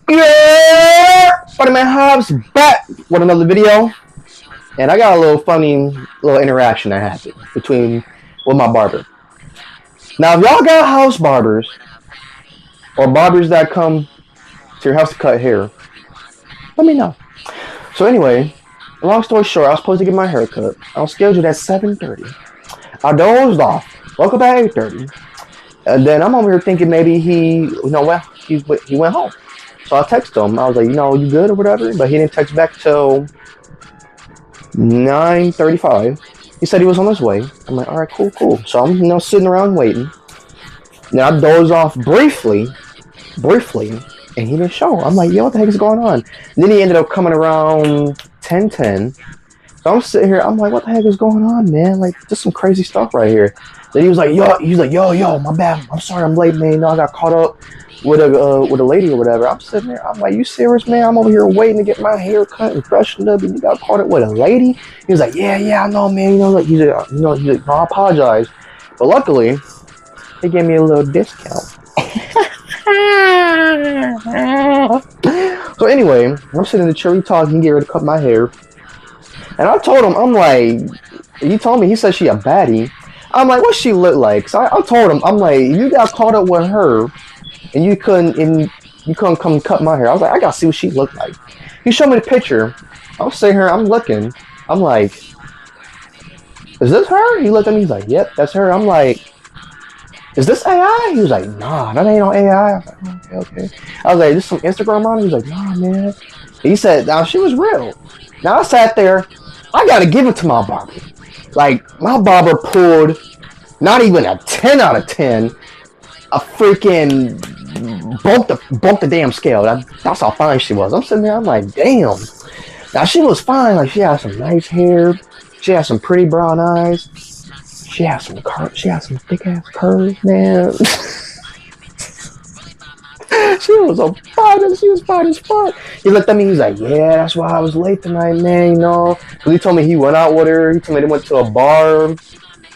Yeah, Funny Man Hobbs back with another video, and I got a little funny little interaction that happened between with my barber. Now, if y'all got house barbers or barbers that come to your house to cut hair, let me know. So anyway, long story short, I was supposed to get my hair cut. I was scheduled at 7:30. I dozed off. Woke up at 8:30, and then I'm over here thinking maybe he went home. So I texted him. I was like, you good or whatever? But he didn't text back till 9:35. He said he was on his way. I'm like, all right, cool. So I'm sitting around waiting. Now I dozed off briefly, and he didn't show. I'm like, yo, what the heck is going on? And then he ended up coming around 10:10. So I'm sitting here. I'm like, what the heck is going on, man? Like, just some crazy stuff right here. Then he was like, yo, my bad. I'm sorry, I'm late, man. I got caught up with a lady or whatever. I'm sitting there. I'm like, you serious, man? I'm over here waiting to get my hair cut and freshened up, and you got caught up with a lady? He was like, yeah, I know, man. He's like, no, I apologize, but luckily, they gave me a little discount. So anyway, I'm sitting in the chair, we talking. He get ready to cut my hair, and I told him, I'm like, he told me, he said she a baddie. I'm like, what she look like? So I told him, I'm like, you got caught up with her, and you couldn't come cut my hair. I was like, I gotta see what she looked like. He showed me the picture. I'm sitting here, I'm looking. I'm like, is this her? He looked at me, he's like, yep, that's her. I'm like, is this AI? He was like, nah, that ain't no AI. I was like, okay. I was like, this some Instagram on? He was like, nah, man. He said, now she was real. Now I sat there, I gotta give it to my barber. Like, my barber pulled not even a 10 out of 10, a freaking bumped the damn scale. That's how fine she was. I'm sitting there, I'm like, damn. Now she was fine. Like, she had some nice hair. She had some pretty brown eyes. She had some thick ass curves, man. She was fine as fuck. He looked at me, he was like, yeah, that's why I was late tonight, man, Cause he told me he went out with her. He told me they went to a bar,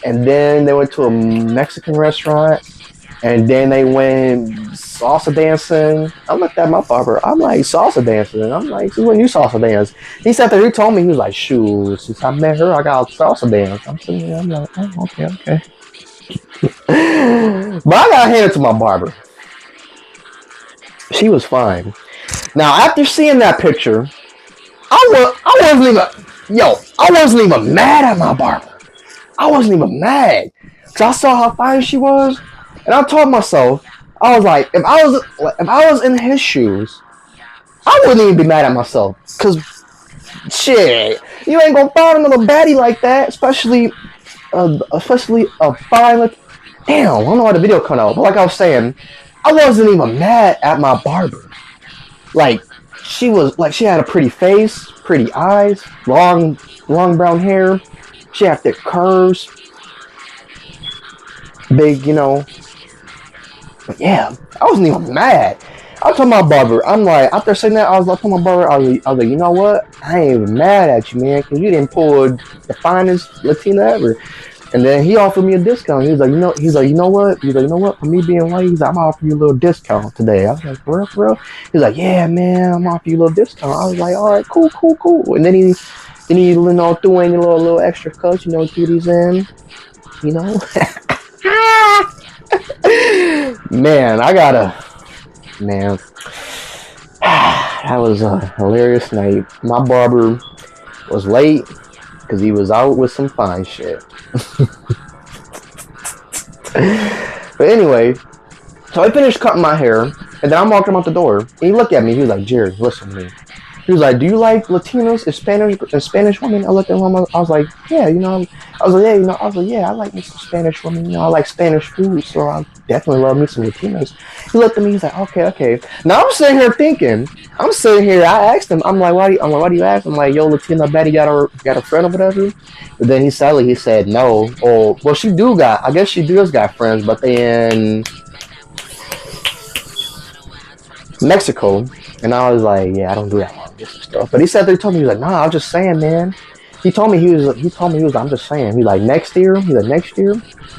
and then they went to a Mexican restaurant, and then they went salsa dancing. I looked at my barber. I'm like, salsa dancing? I'm like, so when you salsa dance? He sat there, he told me, he was like, shoot, since I met her, I got salsa dance. I'm sitting there, I'm like, oh, okay. But I gotta hand it to my barber. She was fine. Now, after seeing that picture, I wasn't even mad at my barber. I wasn't even mad. Cause I saw how fine she was, and I told myself, I was like, if I was in his shoes, I wouldn't even be mad at myself. Cause shit, you ain't gonna find another baddie like that, especially a fine. Damn, I don't know how the video cut out, but like I was saying, I wasn't even mad at my barber. Like, she had a pretty face, pretty eyes, long brown hair. She had thick curves, big, But yeah, I wasn't even mad. I told my barber, I'm like, after saying that, I told my barber, I was like, you know what? I ain't even mad at you, man, because you didn't pull the finest Latina ever. And then he offered me a discount. He was like, you know what? For me being white, he's like, I'm offering you a little discount today. I was like, for real? He's like, yeah, man, I'm offering you a little discount. I was like, all right, cool. And then he threw in a little extra cuts, threw these in, Man, that was a hilarious night. My barber was late because he was out with some fine shit. But anyway, so I finished cutting my hair, and then I'm walking out the door, and he looked at me, he was like, Jared, listen to me. He was like, do you like Latinos and Spanish women? I looked at him, I was like, yeah, I like me some Spanish women, I like Spanish food, so I definitely love me some Latinos. He looked at me, he's like, okay. Now I'm sitting here, I asked him, I'm like, why do you ask? I'm like, yo, Latina Betty got a friend or whatever? But then he said no. Oh, well, I guess she does got friends, but they in Mexico. And I was like, yeah, I don't do that long distance stuff. But he sat there, he told me, he was like, nah, I was just saying, man. He told me, I'm just saying. He's like, next year,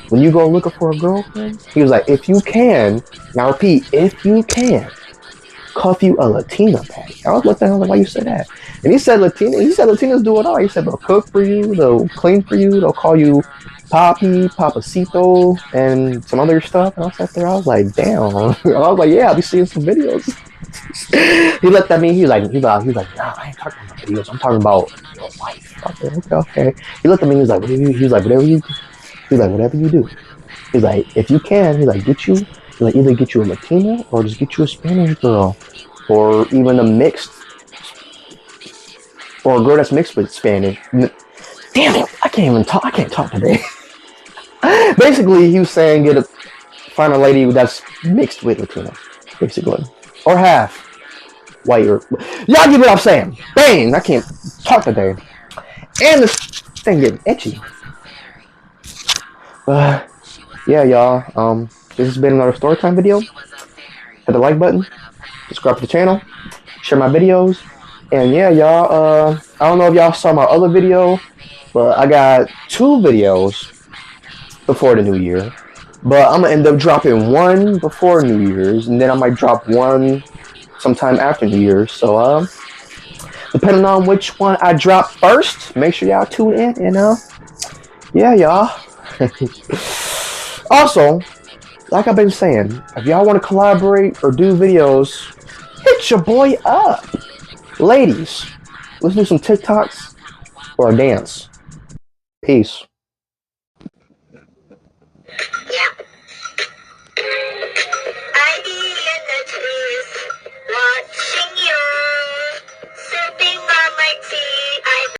when you go looking for a girlfriend, he was like, if you can, now repeat, if you can, cuff you a Latina baddie. I was looking at him like, why you say that? And he said Latinas do it all. He said they'll cook for you, they'll clean for you, they'll call you Papi, Papacito, and some other stuff. And I sat there, I was like, damn. I was like, yeah, I'll be seeing some videos. He looked at me, he was like, nah, I ain't talking about videos, I'm talking about your wife. I said, okay. He looked at me, he was like, whatever you do. He's like, if you can, he's like, either get you a Latina or just get you a Spanish girl, or even a mixed, or a girl that's mixed with Spanish. Damn it, I can't talk today. Basically, he was saying find a lady that's mixed with Latina, basically, or half white or y'all get what I'm saying. Bang, I can't talk today, and this thing getting itchy. Yeah, y'all. This has been another storytime video. Hit the like button, subscribe to the channel, share my videos, and yeah, y'all. I don't know if y'all saw my other video, but I got 2 videos before the new year. But I'm gonna end up dropping one before New Year's, and then I might drop one sometime after New Year's. So depending on which one I drop first, make sure y'all tune in. Yeah, y'all. Also, like I've been saying, if y'all want to collaborate or do videos, hit your boy up. Ladies, let's do some TikToks or a dance. Peace.